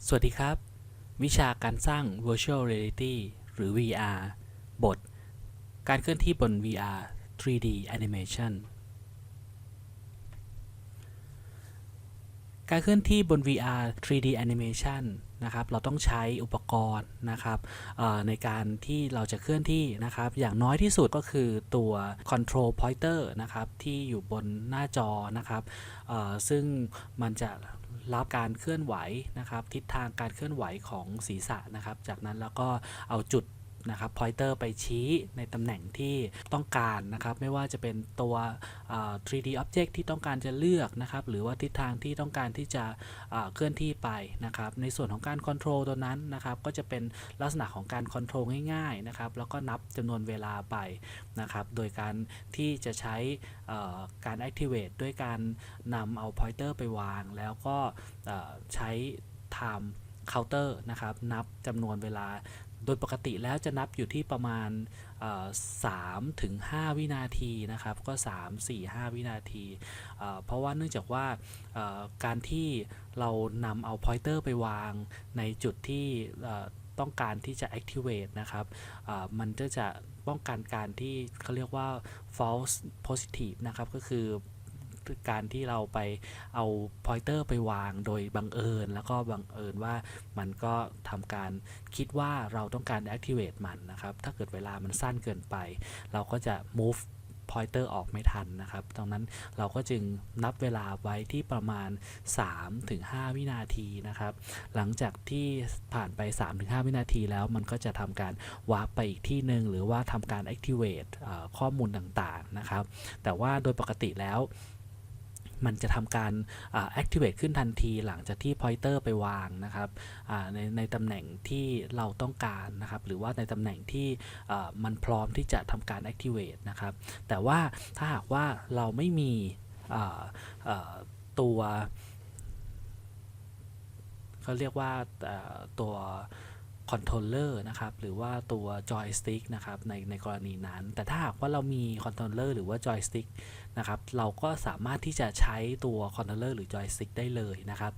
สวัสดีครับวิชาการสร้าง Virtual Reality หรือ VR บทการเคลื่อนที่บน VR 3D Animation การเคลื่อนที่บน VR 3D Animation นะครับเราต้องใช้อุปกรณ์นะครับในการที่เราจะเคลื่อนที่นะครับอย่างน้อยที่สุดก็คือตัว Control Pointer นะครับที่อยู่บนหน้าจอนะครับซึ่งมันจะรับการเคลื่อนไหวนะครับทิศทางการเคลื่อนไหวของศีรษะนะครับจากนั้นแล้วก็เอาจุดนะครับ pointer ไปชี้ในตำแหน่งที่ต้องการนะครับไม่ว่าจะเป็นตัว 3D object ที่ต้องการจะเลือกนะครับหรือว่าทิศทางที่ต้องการที่จะเคลื่อนที่ไปนะครับในส่วนของการ control ตัวนั้นนะครับก็จะเป็นลักษณะของการ control ง่ายๆนะครับแล้วก็นับจำนวนเวลาไปนะครับโดยการที่จะใช้การ activate ด้วยการนำเอา pointer ไปวางแล้วก็ใช้ time counter นะครับนับจำนวนเวลาโดยปกติแล้วจะนับอยู่ที่ประมาณ3 ถึง 5 วินาทีนะครับก็3 4 5 วินาทีเพราะว่าเนื่องจากว่าการที่เรานำเอา pointer ไปวางในจุดที่ต้องการที่จะ activate นะครับมันจะป้องกันการที่เขาเรียกว่า false positive นะครับก็คือการที่เราไปเอา pointer ไปวางโดยบังเอิญแล้วก็บังเอิญว่ามันก็ทำการคิดว่าเราต้องการ activate มันนะครับถ้าเกิดเวลามันสั้นเกินไปเราก็จะ move pointer ออกไม่ทันนะครับตรงนั้นเราก็จึงนับเวลาไว้ที่ประมาณ 3-5 วินาทีนะครับหลังจากที่ผ่านไป 3-5 วินาทีแล้วมันก็จะทำการวาร์ปไปอีกที่หนึ่งหรือว่าทำการ activate ข้อมูลต่างๆนะครับแต่ว่าโดยปกติแล้วมันจะทำการ activate ขึ้นทันทีหลังจากที่ pointer ไปวางนะครับในตำแหน่งที่เราต้องการนะครับหรือว่าในตำแหน่งที่มันพร้อมที่จะทำการ activate นะครับแต่ว่าถ้าหากว่าเราไม่มีตัวเขาเรียกว่าตัวคอนโทรลเลอร์นะครับหรือว่าตัวจอยสติ๊กนะครับในกรณีนั้นแต่ถ้าหากว่าเรามีคอนโทรลเลอร์หรือว่าจอยสติ๊กนะครับเราก็สามารถที่จะใช้ตัวคอนโทรลเลอร์หรือจอยสติ๊กได้เลยนะครับ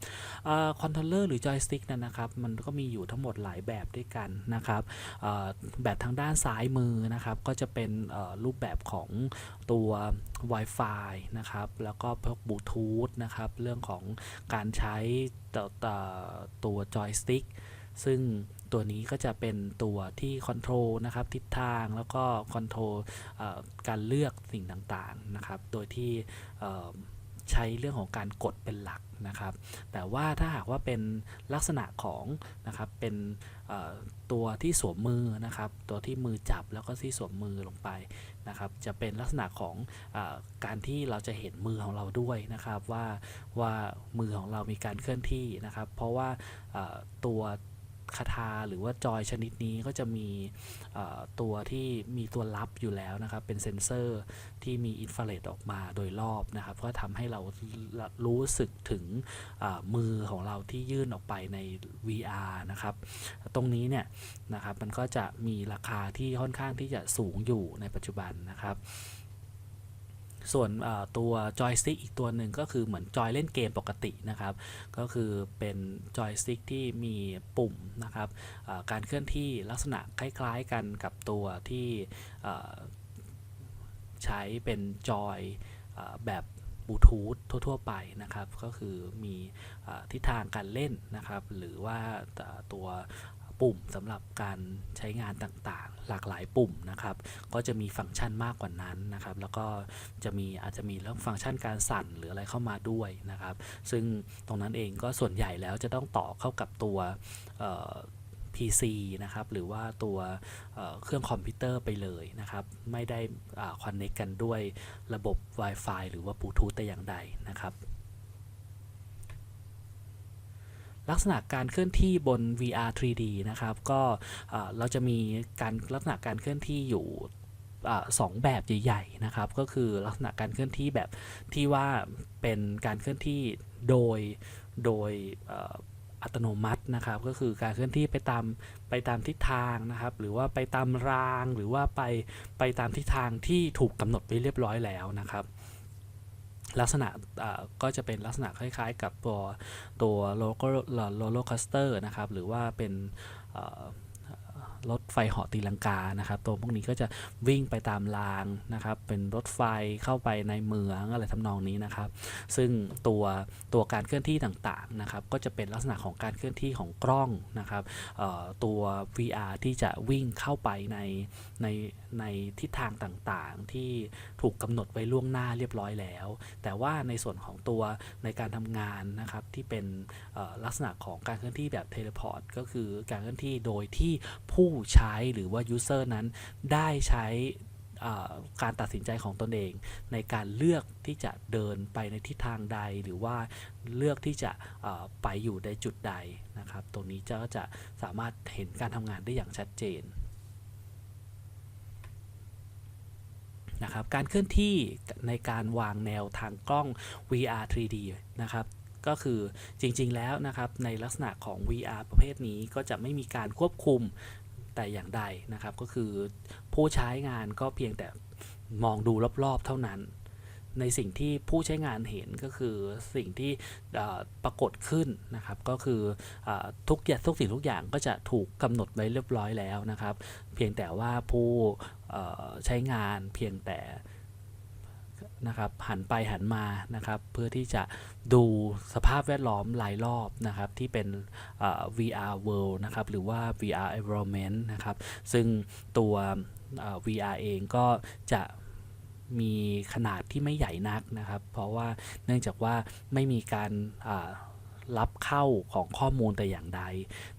คอนโทรลเลอร์หรือจอยสติ๊กนั้นนะครับมันก็มีอยู่ทั้งหมดหลายแบบด้วยกันนะครับแบบทางด้านซ้ายมือนะครับก็จะเป็นรูปแบบของตัว Wi-Fi นะครับแล้วก็พวกบลูทูธนะครับเรื่องของการใช้ตัวจอยสติ๊กซึ่งตัวนี้ก็จะเป็นตัวที่คอนโทรลนะครับทิศทางแล้วก็คอนโทรลการเลือกสิ่งต่างๆนะครับโดยที่ใช้เรื่องของการกดเป็นหลักนะครับแต่ว่าถ้าหากว่าเป็นลักษณะของนะครับเป็นตัวที่สวมมือนะครับตัวที่มือจับแล้วก็ที่สวมมือลงไปนะครับจะเป็นลักษณะของการที่เราจะเห็นมือของเราด้วยนะครับว่ามือของเรามีการเคลื่อนที่นะครับเพราะว่าตัวคาทาหรือว่าจอยชนิดนี้ก็จะมีตัวที่มีตัวรับอยู่แล้วนะครับเป็นเซ็นเซอร์ที่มีอินฟราเรดออกมาโดยรอบนะครับก็ทำให้เรารู้สึกถึงมือของเราที่ยื่นออกไปใน VR นะครับตรงนี้เนี่ยนะครับมันก็จะมีราคาที่ค่อนข้างที่จะสูงอยู่ในปัจจุบันนะครับส่วนตัวจอยสติ๊กอีกตัวหนึ่งก็คือเหมือนจอยเล่นเกมปกตินะครับก็คือเป็นจอยสติ๊กที่มีปุ่มนะครับการเคลื่อนที่ลักษณะคล้ายๆกันกับตัวที่ใช้เป็นจอยแบบบลูทูธทั่วๆไปนะครับก็คือมีทิศทางการเล่นนะครับหรือว่าตัวปุ่มสำหรับการใช้งานต่างๆหลากหลายปุ่มนะครับก็จะมีฟังก์ชันมากกว่านั้นนะครับแล้วก็อาจจะมีเรื่องฟังก์ชันการสั่นหรืออะไรเข้ามาด้วยนะครับซึ่งตรงนั้นเองก็ส่วนใหญ่แล้วจะต้องต่อเข้ากับตัวPC นะครับหรือว่าตัวเครื่องคอมพิวเตอร์ไปเลยนะครับไม่ได้คอนเนคกันด้วยระบบ Wi-Fi หรือว่าบลูทูธแต่อย่างใดนะครับลักษณะการเคลื่อนที่บน VR 3D นะครับก็เราจะมีลักษณะการเคลื่อนที่อยู่2แบบใหญ่ๆนะครับก็คือลักษณะการเคลื่อนที่แบบที่ว่าเป็นการเคลื่อนที่โดยอัตโนมัตินะครับก็คือการเคลื่อนที่ไปตามทิศทางนะครับหรือว่าไปตามรางหรือว่าไปตามทิศทางที่ถูกกำหนดไว้เรียบร้อยแล้วนะครับ ลักษณะก็จะเป็นลักษณะคล้ายๆกับตัวโลโลคอสเตอร์นะครับหรือว่าเป็นรถไฟเหาะตีลังกานะครับตัวพวกนี้ก็จะวิ่งไปตามรางนะครับเป็นรถไฟเข้าไปในเมืองอะไรทำนองนี้นะครับซึ่งตัวการเคลื่อนที่ต่างๆนะครับก็จะเป็นลักษณะของการเคลื่อนที่ของกล้องนะครับตัว VR ที่จะวิ่งเข้าไปในทิศทางต่างๆที่ถูกกำหนดไว้ล่วงหน้าเรียบร้อยแล้วแต่ว่าในส่วนของตัวในการทำงานนะครับที่เป็นลักษณะของการเคลื่อนที่แบบเทเลพอร์ตก็คือการเคลื่อนที่โดยที่ผู้ใช้หรือว่า user นั้นได้ใช้การตัดสินใจของตนเองในการเลือกที่จะเดินไปในทิศทางใดหรือว่าเลือกที่จะไปอยู่ในจุดใดนะครับตรงนี้จะสามารถเห็นการทำงานได้อย่างชัดเจนนะครับการเคลื่อนที่ในการวางแนวทางกล้อง VR 3D นะครับก็คือจริงๆแล้วนะครับในลักษณะของ VR ประเภทนี้ก็จะไม่มีการควบคุมแต่อย่างใดนะครับก็คือผู้ใช้งานก็เพียงแต่มองดูรอบๆเท่านั้นในสิ่งที่ผู้ใช้งานเห็นก็คือสิ่งที่ปรากฏขึ้นนะครับก็คือทุกสิ่งทุกอย่างก็จะถูกกำหนดไว้เรียบร้อยแล้วนะครับเพียงแต่ว่าผู้ใช้งานเพียงแต่นะครับหันไปหันมานะครับเพื่อที่จะดูสภาพแวดล้อมรายรอบนะครับที่เป็นVR world นะครับหรือว่า VR environment นะครับซึ่งตัวVR เองก็จะมีขนาดที่ไม่ใหญ่นักนะครับเพราะว่าเนื่องจากว่าไม่มีการรับเข้าของข้อมูลแต่อย่างใด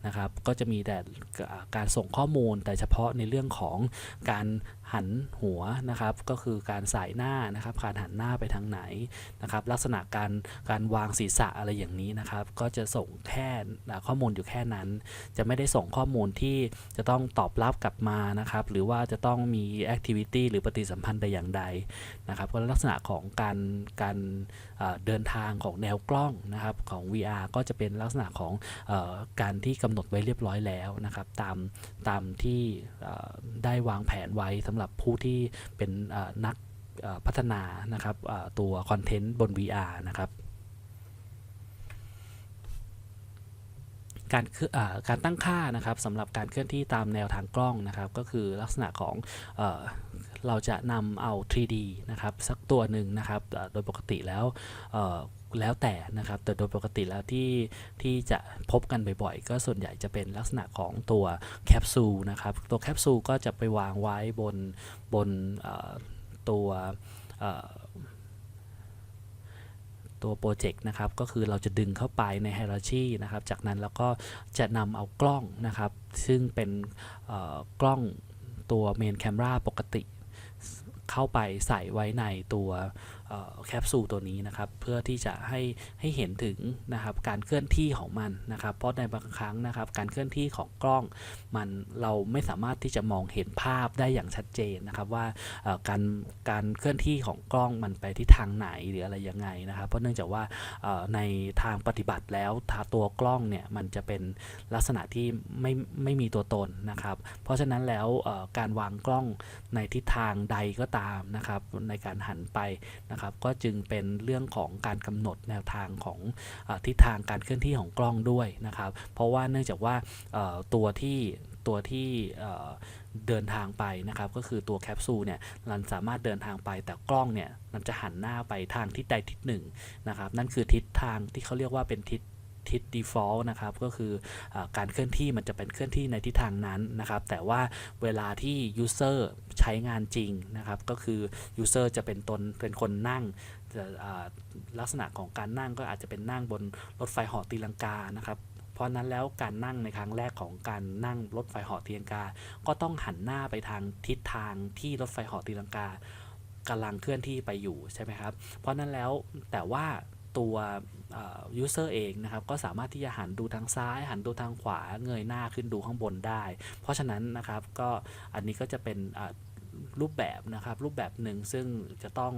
นะครับก็จะมีแต่การส่งข้อมูลแต่เฉพาะในเรื่องของการหันหัวนะครับก็คือการสายหน้านะครับการหันหน้าไปทางไหนนะครับลักษณะการวางศีรษะอะไรอย่างนี้นะครับก็จะส่งแค่ข้อมูลอยู่แค่นั้นจะไม่ได้ส่งข้อมูลที่จะต้องตอบรับกลับมานะครับหรือว่าจะต้องมีแอคทิวิตี้หรือปฏิสัมพันธ์แต่อย่างใดนะครับก็ลักษณะของการเดินทางของแนวกล้องนะครับของ VR ก็จะเป็นลักษณะของการที่กำหนดไว้เรียบร้อยแล้วนะครับตามที่ได้วางแผนไว้สำหรับผู้ที่เป็นนักพัฒนานะครับตัวคอนเทนต์บน VR นะครับการตั้งค่านะครับสำหรับการเคลื่อนที่ตามแนวทางกล้องนะครับก็คือลักษณะของเราจะนำเอา 3D นะครับสักตัวหนึ่งนะครับโดยปกติแล้วแต่นะครับแต่โดยปกติแล้วที่จะพบกันบ่อยๆก็ส่วนใหญ่จะเป็นลักษณะของตัวแคปซูลนะครับตัวแคปซูลก็จะไปวางไว้บนตัวโปรเจกต์นะครับก็คือเราจะดึงเข้าไปในไฮรัชีนะครับจากนั้นเราก็จะนำเอากล้องนะครับซึ่งเป็นกล้องตัวเมนแคมราปกติเข้าไปใส่ไว้ในตัวแคปซูลตัวนี้นะครับเพื่อที่จะให้เห็นถึงนะครับการเคลื่อนที่ของมันนะครับเพราะในบางครั้งนะครับการเคลื่อนที่ของกล้องเราไม่สามารถที่จะมองเห็นภาพได้อย่างชัดเจนนะครับว่าการเคลื่อนที่ของกล้องมันไปที่ทางไหนหรืออะไรยังไงนะครับเพราะเนื่องจากว่าในทางปฏิบัติแล้วตัวกล้องเนี่ยมันจะเป็นลักษณะที่ไม่มีตัวตนนะครับเพราะฉะนั้นแล้วการวางกล้องในทิศทางใดก็ตามนะครับในการหันไปนะครับก็จึงเป็นเรื่องของการกำหนดแนวทางของทิศทางการเคลื่อนที่ของกล้องด้วยนะครับเพราะว่าเนื่องจากว่าตัวที่เดินทางไปนะครับก็คือตัวแคปซูลเนี่ยมันสามารถเดินทางไปแต่กล้องเนี่ยมันจะหันหน้าไปทางทิศใดทิศหนึ่งนะครับนั่นคือทิศทางที่เขาเรียกว่าเป็นทิศ default นะครับก็คือการเคลื่อนที่มันจะเป็นเคลื่อนที่ในทิศทางนั้นนะครับแต่ว่าเวลาที่ user ใช้งานจริงนะครับก็คือ user จะเป็นคนนั่งลักษณะของการนั่งก็อาจจะเป็นนั่งบนรถไฟเหาะตีลังกานะครับเพราะนั้นแล้วการนั่งในครั้งแรกของการนั่งรถไฟเหาะตีลังกาก็ต้องหันหน้าไปทางทิศทางที่รถไฟเหาะตีลังกากำลังเคลื่อนที่ไปอยู่ใช่ไหมครับเพราะนั้นแล้วแต่ว่าตัวuser เองนะครับก็สามารถที่จะหันดูทางซ้ายหันดูทางขวาเงยหน้าขึ้นดูข้างบนได้เพราะฉะนั้นนะครับก็อันนี้ก็จะเป็นรูปแบบนะครับรูปแบบหนึ่งซึ่งจะต้อง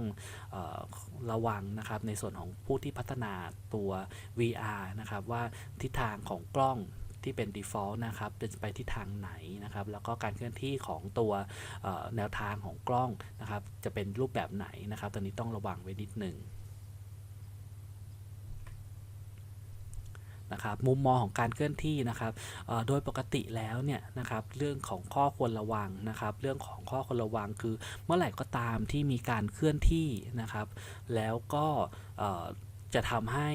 ระวังนะครับในส่วนของผู้ที่พัฒนาตัว VR นะครับว่าทิศทางของกล้องที่เป็น default นะครับจะไปทิศทางไหนนะครับแล้วก็การเคลื่อนที่ของตัวแนวทางของกล้องนะครับจะเป็นรูปแบบไหนนะครับตอนนี้ต้องระวังไว้นิดหนึ่ง นะครับมุมมองของการเคลื่อนที่นะครับโดยปกติแล้วเนี่ยนะครับเรื่องของข้อควรระวังนะครับเรื่องของข้อควรระวังคือเมื่อไหร่ก็ตามที่มีการเคลื่อนที่นะครับแล้วก็จะทำให้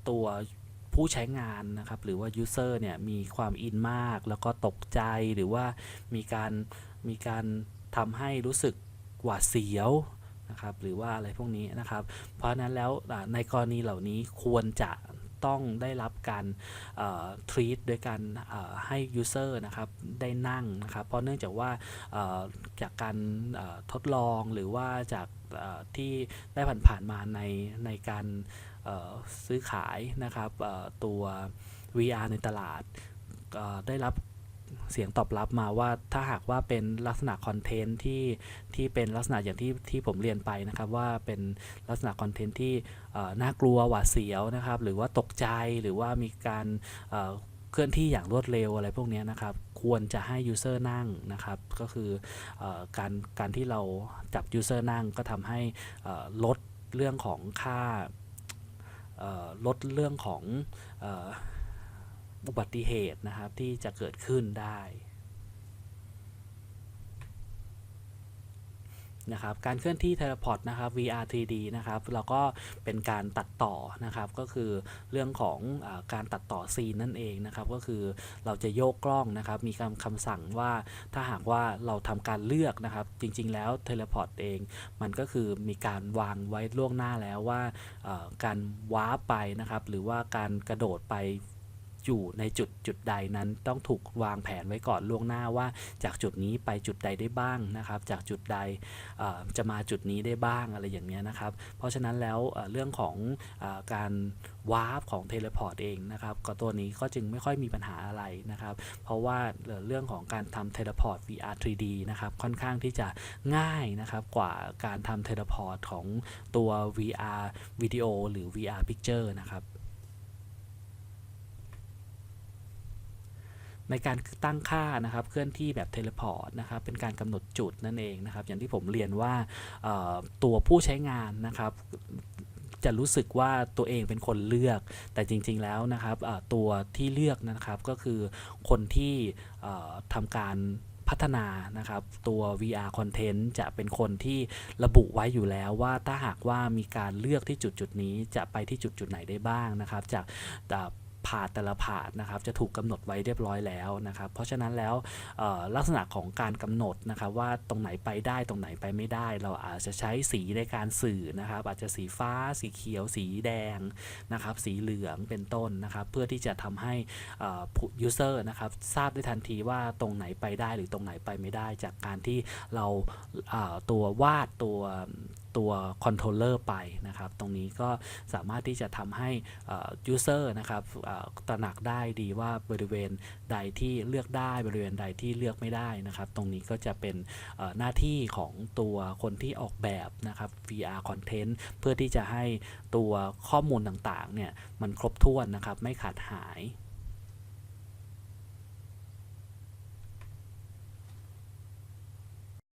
ตัวผู้ใช้งานนะครับหรือว่า user เนี่ยมีความอินมากแล้วก็ตกใจหรือว่ามีการทำให้รู้สึกหวาดเสียวนะครับหรือว่าอะไรพวกนี้นะครับเพราะนั้นแล้วในกรณีเหล่านี้ควรจะต้องได้รับการtreat โดยการให้ user นะครับได้นั่งนะครับเพราะเนื่องจากว่าจากการทดลองหรือว่าจากที่ได้ผ่านๆมาในการซื้อขายนะครับตัว VR ในตลาดได้รับเสียงตอบรับมาว่าถ้าหากว่าเป็นลักษณะคอนเทนต์ที่เป็นลักษณะอย่างที่ผมเรียนไปนะครับว่าเป็นลักษณะคอนเทนต์ที่น่ากลัวหวาดเสียวนะครับหรือว่าตกใจหรือว่ามีการเคลื่อนที่อย่างรวดเร็วอะไรพวกนี้นะครับควรจะให้ user นั่งนะครับก็คือการที่เราจับ user นั่งก็ทำให้ลดเรื่องของค่าลดเรื่องของอุบัติเหตุนะครับที่จะเกิดขึ้นได้นะครับการเคลื่อนที่เทเลพอร์ตนะครับ VR 3D นะครับเราก็เป็นการตัดต่อนะครับก็คือเรื่องของการตัดต่อซีนนั่นเองนะครับก็คือเราจะโยกกล้องนะครับมีคำสั่งว่าถ้าหากว่าเราทำการเลือกนะครับจริงๆแล้วเทเลพอร์ตเองมันก็คือมีการวางไว้ล่วงหน้าแล้วว่าการวาร์ปไปนะครับหรือว่าการกระโดดไปอยู่ในจุดใดนั้นต้องถูกวางแผนไว้ก่อนล่วงหน้าว่าจากจุดนี้ไปจุดใดได้บ้างนะครับจากจุดใดจะมาจุดนี้ได้บ้างอะไรอย่างนี้นะครับเพราะฉะนั้นแล้วเรื่องของการวาร์ปของเทเลพอร์ตเองนะครับก็ตัวนี้ก็จึงไม่ค่อยมีปัญหาอะไรนะครับเพราะว่าเรื่องของการทำเทเลพอร์ต VR 3D นะครับค่อนข้างที่จะง่ายนะครับกว่าการทำเทเลพอร์ตของตัว VR วิดีโอหรือ VR Picture นะครับในการตั้งค่านะครับเคลื่อนที่แบบเทเลพอร์ตนะครับเป็นการกำหนดจุดนั่นเองนะครับอย่างที่ผมเรียนว่าตัวผู้ใช้งานนะครับจะรู้สึกว่าตัวเองเป็นคนเลือกแต่จริงๆแล้วนะครับตัวที่เลือกนะครับก็คือคนที่ทำการพัฒนานะครับตัว VR Content จะเป็นคนที่ระบุไว้อยู่แล้วว่าถ้าหากว่ามีการเลือกที่จุดนี้จะไปที่จุดไหนได้บ้างนะครับจากผาดแต่ละผาดนะครับจะถูกกำหนดไว้เรียบร้อยแล้วนะครับเพราะฉะนั้นแล้วลักษณะของการกำหนดนะครับว่าตรงไหนไปได้ตรงไหนไปไม่ได้เราอาจจะใช้สีในการสื่อนะครับอาจจะสีฟ้าสีเขียวสีแดงนะครับสีเหลืองเป็นต้นนะครับเพื่อที่จะทำให้user นะครับทราบได้ทันทีว่าตรงไหนไปได้หรือตรงไหนไปไม่ได้จากการที่เราตัววาดตัวคอนโทรลเลอร์ไปนะครับตรงนี้ก็สามารถที่จะทำให้user นะครับตระหนักได้ดีว่าบริเวณใดที่เลือกได้บริเวณใดที่เลือกไม่ได้นะครับตรงนี้ก็จะเป็นหน้าที่ของตัวคนที่ออกแบบนะครับ VR Content เพื่อที่จะให้ตัวข้อมูลต่างๆเนี่ยมันครบถ้วนนะครับไม่ขาดหาย